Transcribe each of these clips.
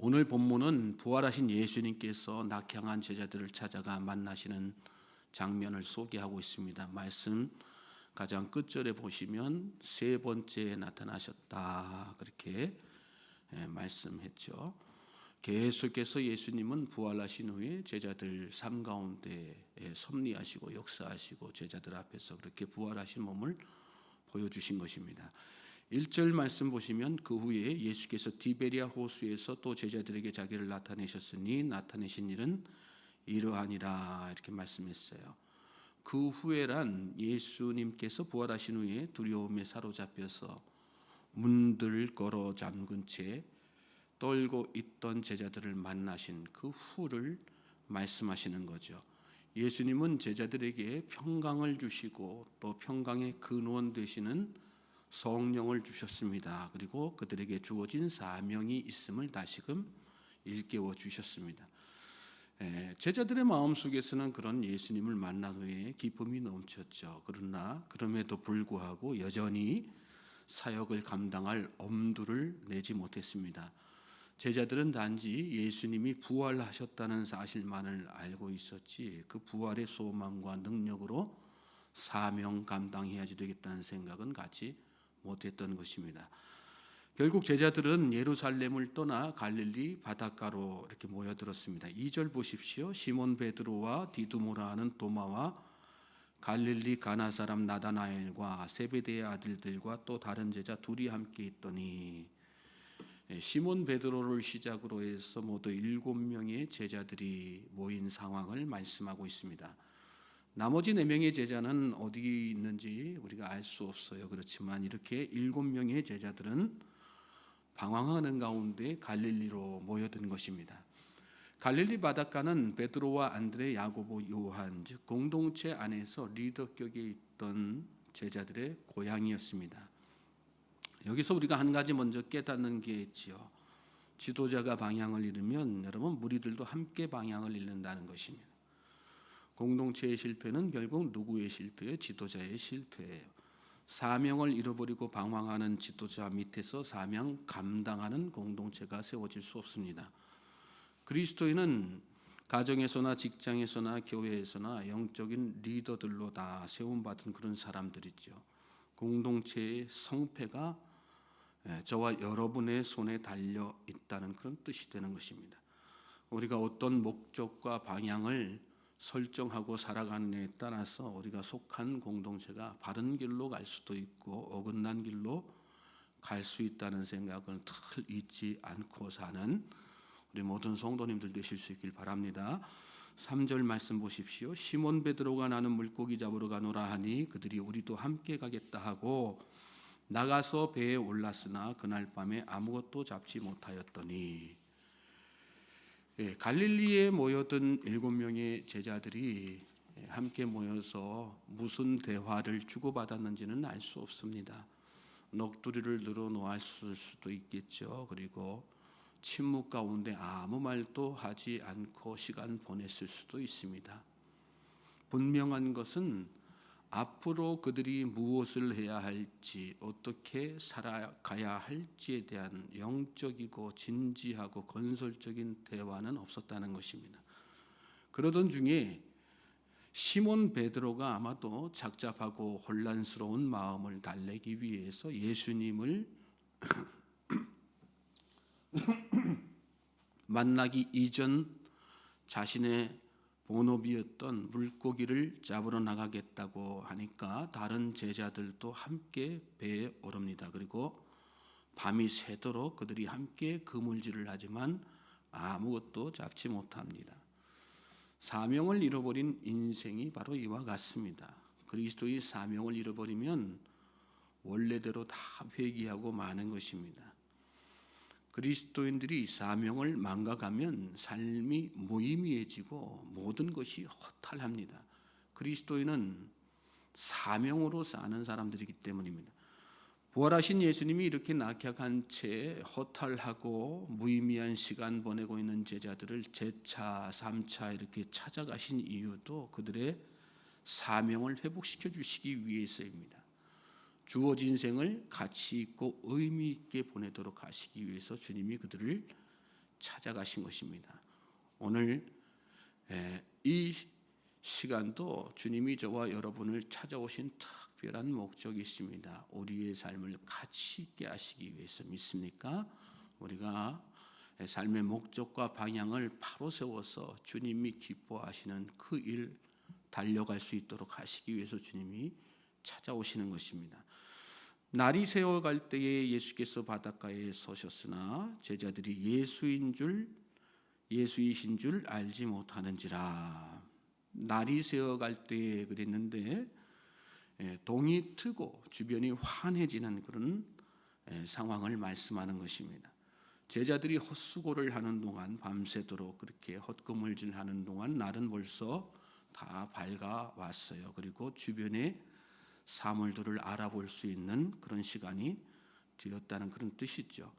오늘 본문은 부활하신 예수님께서 낙향한 제자들을 찾아가 만나시는 장면을 소개하고 있습니다. 말씀 가장 끝절에 보시면 세 번째 나타나셨다 그렇게 말씀했죠. 계속해서 예수님은 부활하신 후에 제자들 삶 가운데 섭리하시고 역사하시고 제자들 앞에서 그렇게 부활하신 몸을 보여주신 것입니다. 1절 말씀 보시면 그 후에 예수께서 디베리아 호수에서 또 제자들에게 자기를 나타내셨으니 나타내신 일은 이러하니라 이렇게 말씀했어요. 그 후에란 예수님께서 부활하신 후에 두려움에 사로잡혀서 문들을 걸어 잠근 채 떨고 있던 제자들을 만나신 그 후를 말씀하시는 거죠. 예수님은 제자들에게 평강을 주시고 또 평강의 근원 되시는 성령을 주셨습니다. 그리고 그들에게 주어진 사명이 있음을 다시금 일깨워 주셨습니다. 제자들의 마음속에서는 그런 예수님을 만난 후에 기쁨이 넘쳤죠. 그러나 그럼에도 불구하고 여전히 사역을 감당할 엄두를 내지 못했습니다. 제자들은 단지 예수님이 부활하셨다는 사실만을 알고 있었지 그 부활의 소망과 능력으로 사명 감당해야지 되겠다는 생각은 갖지 못했던 것입니다. 결국 제자들은 예루살렘을 떠나 갈릴리 바닷가로 이렇게 모여들었습니다. 2절 보십시오. 시몬 베드로와 디두모라 하는 도마와 갈릴리 가나 사람 나다나엘과 세베대의 아들들과 또 다른 제자 둘이 함께 있더니 시몬 베드로를 시작으로 해서 모두 7명의 제자들이 모인 상황을 말씀하고 있습니다. 나머지 4명의 제자는 어디 있는지 우리가 알 수 없어요. 그렇지만 이렇게 7명의 제자들은 방황하는 가운데 갈릴리로 모여든 것입니다. 갈릴리 바닷가는 베드로와 안드레, 야고보, 요한 즉 공동체 안에서 리더격에 있던 제자들의 고향이었습니다. 여기서 우리가 한 가지 먼저 깨닫는 게 있지요. 지도자가 방향을 잃으면 여러분 무리들도 함께 방향을 잃는다는 것입니다. 공동체의 실패는 결국 누구의 실패예요? 지도자의 실패예요. 사명을 잃어버리고 방황하는 지도자 밑에서 사명 감당하는 공동체가 세워질 수 없습니다. 그리스도인은 가정에서나 직장에서나 교회에서나 영적인 리더들로 다 세움받은 그런 사람들이죠. 공동체의 성패가 저와 여러분의 손에 달려 있다는 그런 뜻이 되는 것입니다. 우리가 어떤 목적과 방향을 설정하고 살아가느냐에 따라서 우리가 속한 공동체가 바른 길로 갈 수도 있고 어긋난 길로 갈 수 있다는 생각을 늘 잊지 않고 사는 우리 모든 성도님들 되실 수 있길 바랍니다. 3절 말씀 보십시오. 시몬 베드로가 나는 물고기 잡으러 가노라 하니 그들이 우리도 함께 가겠다 하고 나가서 배에 올랐으나 그날 밤에 아무것도 잡지 못하였더니 갈릴리에 모여든 7명의 제자들이 함께 모여서 무슨 대화를 주고받았는지는 알 수 없습니다. 넋두리를 늘어놓았을 수도 있겠죠. 그리고 침묵 가운데 아무 말도 하지 않고 시간 보냈을 수도 있습니다. 분명한 것은 앞으로 그들이 무엇을 해야 할지 어떻게 살아가야 할지에 대한 영적이고 진지하고 건설적인 대화는 없었다는 것입니다. 그러던 중에 시몬 베드로가 아마도 착잡하고 혼란스러운 마음을 달래기 위해서 예수님을 만나기 이전 자신의 본업이었던 물고기를 잡으러 나가겠다고 하니까 다른 제자들도 함께 배에 오릅니다. 그리고 밤이 새도록 그들이 함께 그물질을 하지만 아무것도 잡지 못합니다. 사명을 잃어버린 인생이 바로 이와 같습니다. 그리스도의 사명을 잃어버리면 원래대로 다 회귀하고 마는 것입니다. 그리스도인들이 사명을 망각하면 삶이 무의미해지고 모든 것이 허탈합니다. 그리스도인은 사명으로 사는 사람들이기 때문입니다. 부활하신 예수님이 이렇게 낙약한 채 허탈하고 무의미한 시간 보내고 있는 제자들을 제차 3차 이렇게 찾아가신 이유도 그들의 사명을 회복시켜 주시기 위해서입니다. 주어진 생을 가치 있고 의미 있게 보내도록 하시기 위해서 주님이 그들을 찾아가신 것입니다. 오늘 이 시간도 주님이 저와 여러분을 찾아오신 특별한 목적이 있습니다. 우리의 삶을 가치 있게 하시기 위해서. 믿습니까? 우리가 삶의 목적과 방향을 바로 세워서 주님이 기뻐하시는 그 일 달려갈 수 있도록 하시기 위해서 주님이 찾아오시는 것입니다. 날이 새어갈 때에 예수께서 바닷가에 서셨으나 제자들이 예수이신 줄 알지 못하는지라. 날이 새어갈 때에 그랬는데 동이 트고 주변이 환해지는 그런 상황을 말씀하는 것입니다. 제자들이 헛수고를 하는 동안, 밤새도록 그렇게 헛구물질하는 동안 날은 벌써 다 밝아왔어요. 그리고 주변의 사물들을 알아볼 수 있는 그런 시간이 되었다는 그런 뜻이죠.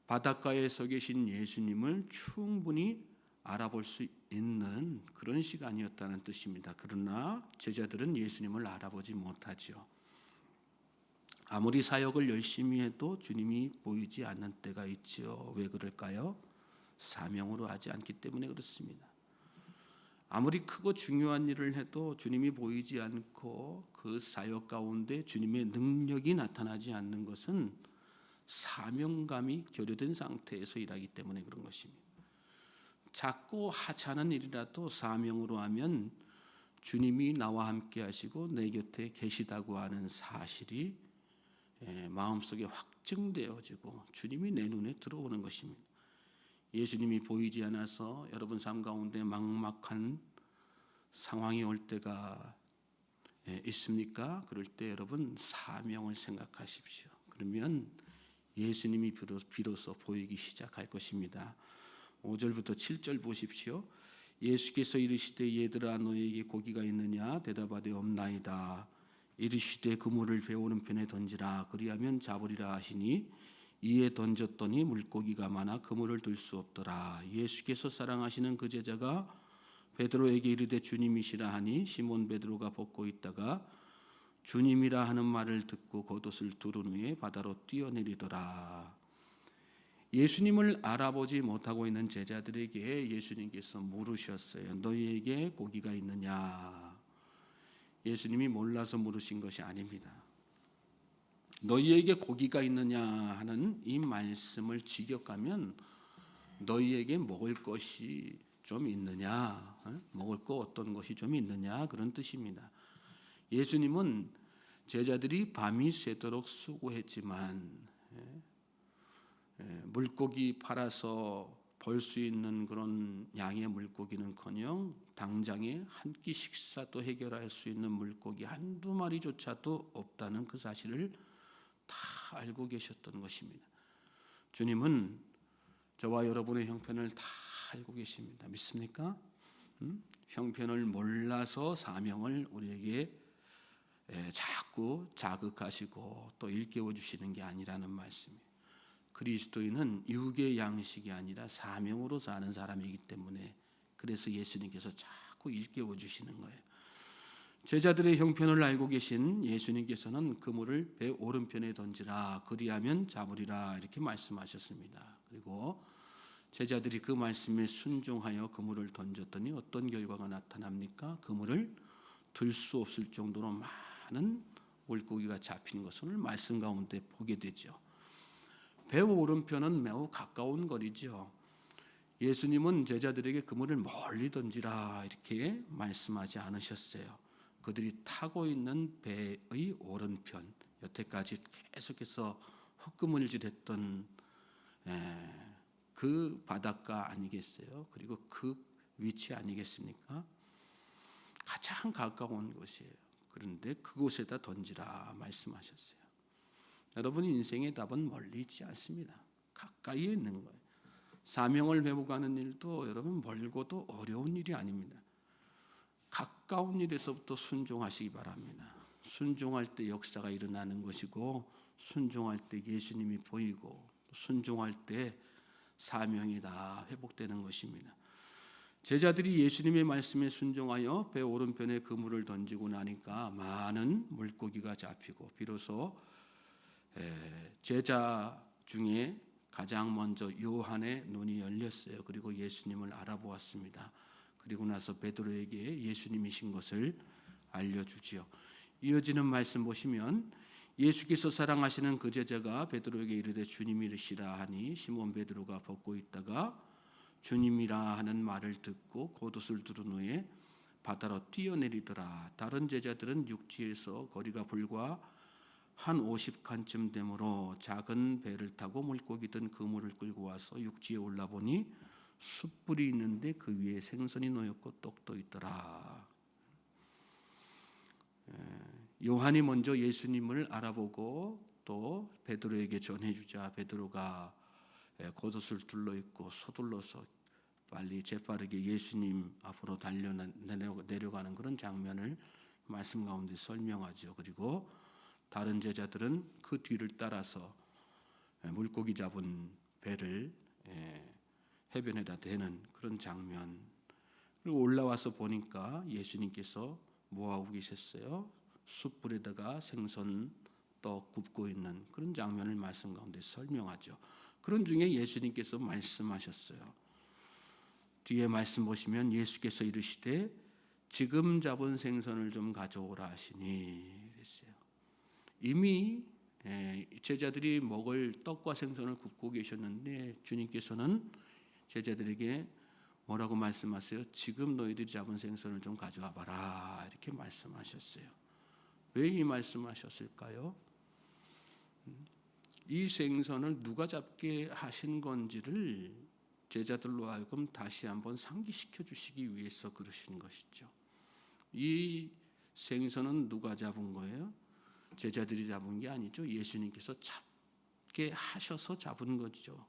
바닷가에 서 계신 예수님을 충분히 알아볼 수 있는 그런 시간이었다는 뜻입니다. 그러나 제자들은 예수님을 알아보지 못하죠. 아무리 사역을 열심히 해도 주님이 보이지 않는 때가 있죠. 왜 그럴까요? 사명으로 하지 않기 때문에 그렇습니다. 아무리 크고 중요한 일을 해도 주님이 보이지 않고 그 사역 가운데 주님의 능력이 나타나지 않는 것은 사명감이 결여된 상태에서 일하기 때문에 그런 것입니다. 작고 하찮은 일이라도 사명으로 하면 주님이 나와 함께 하시고 내 곁에 계시다고 하는 사실이 마음속에 확증되어지고 주님이 내 눈에 들어오는 것입니다. 예수님이 보이지 않아서 여러분 삶 가운데 막막한 상황이 올 때가 있습니까? 그럴 때 여러분 사명을 생각하십시오. 그러면 예수님이 비로소 보이기 시작할 것입니다. 5절부터 7절 보십시오. 예수께서 이르시되 얘들아 너에게 고기가 있느냐? 대답하되 없나이다. 이르시되 그물을 배 오른편에 던지라. 그리하면 잡으리라 하시니 이에 던졌더니 물고기가 많아 그물을 들 수 없더라. 예수께서 사랑하시는 그 제자가 베드로에게 이르되 주님이시라 하니 시몬 베드로가 벗고 있다가 주님이라 하는 말을 듣고 겉옷을 두른 후에 바다로 뛰어내리더라. 예수님을 알아보지 못하고 있는 제자들에게 예수님께서 물으셨어요. 너희에게 고기가 있느냐? 예수님이 몰라서 물으신 것이 아닙니다. 너희에게 고기가 있느냐 하는 이 말씀을 직역하면 너희에게 먹을 것이 좀 있느냐, 먹을 거 어떤 것이 좀 있느냐 그런 뜻입니다. 예수님은 제자들이 밤이 새도록 수고했지만 물고기 팔아서 벌 수 있는 그런 양의 물고기는커녕 당장에 한 끼 식사도 해결할 수 있는 물고기 한두 마리조차도 없다는 그 사실을 다 알고 계셨던 것입니다. 주님은 저와 여러분의 형편을 다 알고 계십니다. 믿습니까? 형편을 몰라서 사명을 우리에게 자꾸 자극하시고 또 일깨워 주시는 게 아니라는 말씀이에요. 그리스도인은 육의 양식이 아니라 사명으로 사는 사람이기 때문에 그래서 예수님께서 자꾸 일깨워 주시는 거예요. 제자들의 형편을 알고 계신 예수님께서는 그물을 배 오른편에 던지라 그리하면 잡으리라 이렇게 말씀하셨습니다. 그리고 제자들이 그 말씀에 순종하여 그물을 던졌더니 어떤 결과가 나타납니까? 그물을 들 수 없을 정도로 많은 물고기가 잡힌 것을 오늘 말씀 가운데 보게 되죠. 배 오른편은 매우 가까운 거리죠. 예수님은 제자들에게 그물을 멀리 던지라 이렇게 말씀하지 않으셨어요. 그들이 타고 있는 배의 오른편, 여태까지 계속해서 헛구물질했던 그 바닷가 아니겠어요? 그리고 그 위치 아니겠습니까? 가장 가까운 곳이에요. 그런데 그곳에다 던지라 말씀하셨어요. 여러분 인생의 답은 멀리 있지 않습니다. 가까이에 있는 거예요. 사명을 회복하는 일도 여러분 멀고도 어려운 일이 아닙니다. 가까운 일에서부터 순종하시기 바랍니다. 순종할 때 역사가 일어나는 것이고 순종할 때 예수님이 보이고 순종할 때 사명이 다 회복되는 것입니다. 제자들이 예수님의 말씀에 순종하여 배 오른편에 그물을 던지고 나니까 많은 물고기가 잡히고 비로소 제자 중에 가장 먼저 요한의 눈이 열렸어요. 그리고 예수님을 알아보았습니다. 그리고 나서 베드로에게 예수님이신 것을 알려주지요. 이어지는 말씀 보시면 예수께서 사랑하시는 그 제자가 베드로에게 이르되 주님이시라 하니 시몬 베드로가 벗고 있다가 주님이라 하는 말을 듣고 겉옷을 두른 후에 바다로 뛰어내리더라. 다른 제자들은 육지에서 거리가 불과 한 50칸쯤 되므로 작은 배를 타고 물고기 든 그물을 끌고 와서 육지에 올라보니 숯불이 있는데 그 위에 생선이 놓였고 떡도 있더라. 요한이 먼저 예수님을 알아보고 또 베드로에게 전해주자 베드로가 겉옷을 둘러입고 서둘러서 빨리 재빠르게 예수님 앞으로 내려가는 그런 장면을 말씀 가운데 설명하죠. 그리고 다른 제자들은 그 뒤를 따라서 물고기 잡은 배를 해변에다 대는 그런 장면. 그리고 올라와서 보니까 예수님께서 뭐하고 계셨어요? 숯불에다가 생선 떡 굽고 있는 그런 장면을 말씀 가운데 설명하죠. 그런 중에 예수님께서 말씀하셨어요. 뒤에 말씀 보시면 예수께서 이르시되 지금 잡은 생선을 좀 가져오라 하시니 그랬어요. 이미 제자들이 먹을 떡과 생선을 굽고 계셨는데 주님께서는 제자들에게 뭐라고 말씀하세요? 지금 너희들이 잡은 생선을 좀 가져와 봐라 이렇게 말씀하셨어요. 왜 이 말씀하셨을까요? 이 생선을 누가 잡게 하신 건지를 제자들로 하여금 다시 한번 상기시켜 주시기 위해서 그러신 것이죠. 이 생선은 누가 잡은 거예요? 제자들이 잡은 게 아니죠. 예수님께서 잡게 하셔서 잡은 거죠.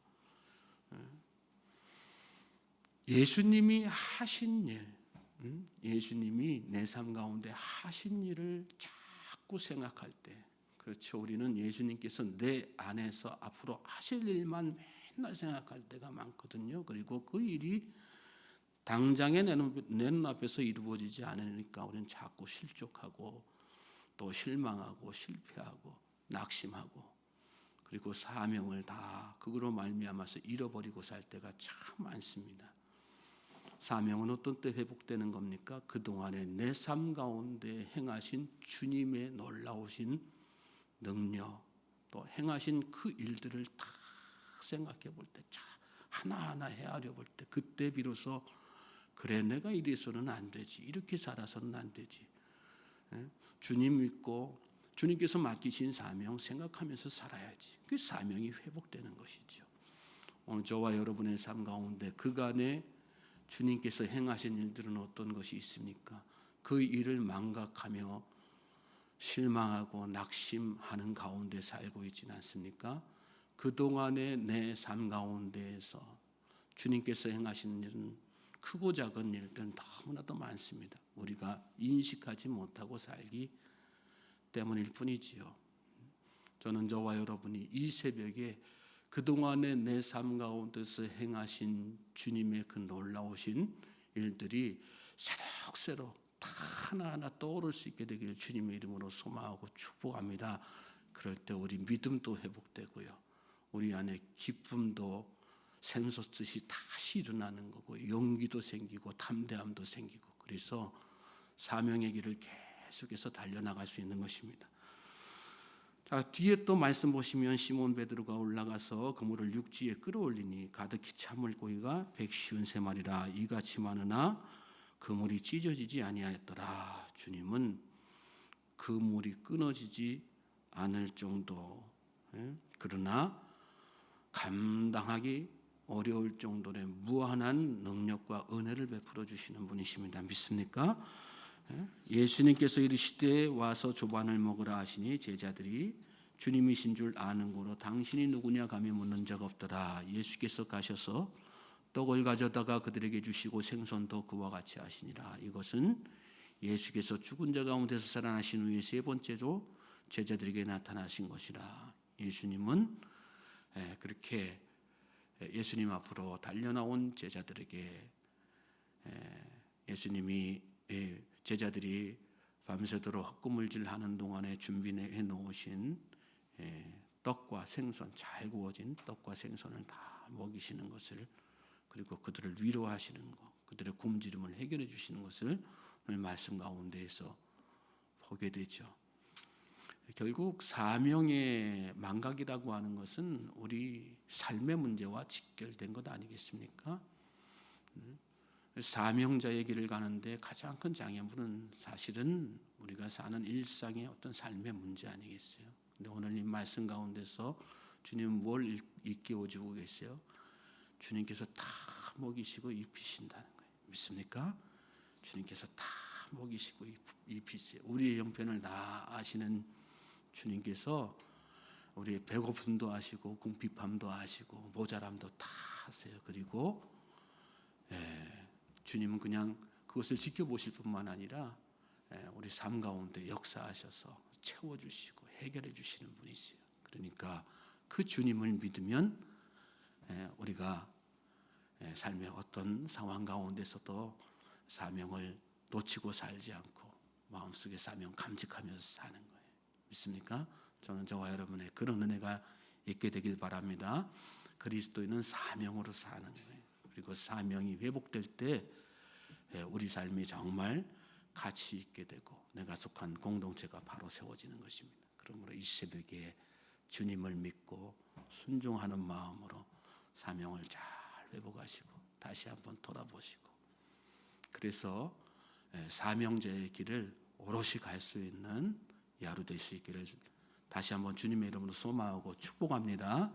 예수님이 하신 일, 예수님이 내 삶 가운데 하신 일을 자꾸 생각할 때, 그렇죠. 우리는 예수님께서 내 안에서 앞으로 하실 일만 맨날 생각할 때가 많거든요. 그리고 그 일이 당장에 내 눈앞에서 이루어지지 않으니까 우리는 자꾸 실족하고 또 실망하고 실패하고 낙심하고 그리고 사명을 다 그거로 말미암아서 잃어버리고 살 때가 참 많습니다. 사명은 어떤 때 회복되는 겁니까? 그동안에 내 삶 가운데 행하신 주님의 놀라우신 능력 또 행하신 그 일들을 다 생각해 볼 때 하나하나 헤아려 볼 때 그때 비로소 그래 내가 이래서는 안 되지 이렇게 살아서는 안 되지 주님 믿고 주님께서 맡기신 사명 생각하면서 살아야지 그 사명이 회복되는 것이죠. 오늘 저와 여러분의 삶 가운데 그간에 주님께서 행하신 일들은 어떤 것이 있습니까? 그 일을 망각하며 실망하고 낙심하는 가운데 살고 있지는 않습니까? 그동안의 내 삶 가운데에서 주님께서 행하신 일은 크고 작은 일들은 너무나도 많습니다. 우리가 인식하지 못하고 살기 때문일 뿐이지요. 저는 저와 여러분이 이 새벽에 그동안의 내 삶 가운데서 행하신 주님의 그 놀라우신 일들이 새록새록 다 하나하나 떠오를 수 있게 되기를 주님의 이름으로 소망하고 축복합니다. 그럴 때 우리 믿음도 회복되고요. 우리 안에 기쁨도 샘솟듯이 다시 일어나는 거고 용기도 생기고 담대함도 생기고 그래서 사명의 길을 계속해서 달려나갈 수 있는 것입니다. 자, 뒤에 또 말씀 보시면 시몬 베드로가 올라가서 그물을 육지에 끌어올리니 가득히 찬 물고기가 153마리라 이같이 많으나 그물이 찢어지지 아니하였더라. 주님은 그물이 끊어지지 않을 정도 그러나 감당하기 어려울 정도의 무한한 능력과 은혜를 베풀어 주시는 분이십니다. 믿습니까? 예수님께서 이르시되 와서 조반을 먹으라 하시니 제자들이 주님이신 줄 아는 고로 당신이 누구냐 감히 묻는 자가 없더라. 예수께서 가셔서 떡을 가져다가 그들에게 주시고 생선도 그와 같이 하시니라. 이것은 예수께서 죽은 자 가운데서 살아나신 후에 세 번째로 제자들에게 나타나신 것이라. 예수님은 그렇게 예수님 앞으로 달려나온 제자들에게 예수님이 제자들이 밤새도록 헛구물질하는 동안에 준비해 놓으신 떡과 생선, 잘 구워진 떡과 생선을 다 먹이시는 것을, 그리고 그들을 위로하시는 것, 그들의 굶주림을 해결해 주시는 것을 오늘 말씀 가운데에서 보게 되죠. 결국 사명의 망각이라고 하는 것은 우리 삶의 문제와 직결된 것 아니겠습니까? 사명자의 길을 가는데 가장 큰 장애물은 사실은 우리가 사는 일상의 어떤 삶의 문제 아니겠어요? 근데 오늘 이 말씀 가운데서 주님 뭘 일깨워주고 계세요? 주님께서 다 먹이시고 입히신다는 거예요. 믿습니까? 주님께서 다 먹이시고 입히세요. 우리의 형편을 다 아시는 주님께서 우리의 배고픔도 아시고 궁핍함도 아시고 모자람도 다 아세요. 그리고 주님은 그냥 그것을 지켜보실 뿐만 아니라 우리 삶 가운데 역사하셔서 채워주시고 해결해 주시는 분이세요. 그러니까 그 주님을 믿으면 우리가 삶의 어떤 상황 가운데서도 사명을 놓치고 살지 않고 마음속에 사명 감직하면서 사는 거예요. 믿습니까? 저는 저와 여러분의 그런 은혜가 있게 되길 바랍니다. 그리스도인은 사명으로 사는 거예요. 그리고 사명이 회복될 때 우리 삶이 정말 가치 있게 되고 내가 속한 공동체가 바로 세워지는 것입니다. 그러므로 이 새벽에 주님을 믿고 순종하는 마음으로 사명을 잘 회복하시고 다시 한번 돌아보시고, 그래서 사명자의 길을 오롯이 갈 수 있는 이 하루 될 수 있기를 다시 한번 주님의 이름으로 소망하고 축복합니다.